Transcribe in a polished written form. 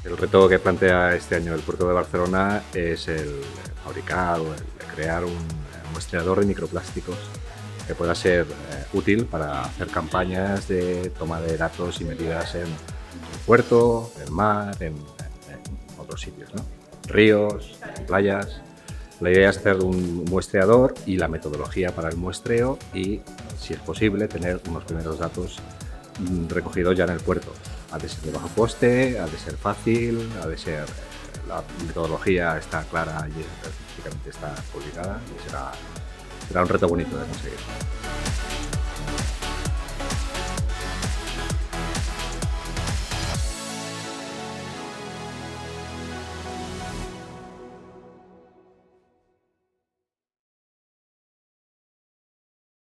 El reto que plantea este año el Puerto de Barcelona es el fabricar o el crear un muestreador de microplásticos que pueda ser útil para hacer campañas de toma de datos y medidas en el puerto, en el mar, en otros sitios, ¿no? Ríos, en playas. La idea es hacer un muestreador y la metodología para el muestreo y, si es posible, tener unos primeros datos recogidos ya en el puerto. Ha de ser de bajo coste, ha de ser fácil, ha de ser... La metodología está clara y científicamente está publicada y será un reto bonito de conseguir.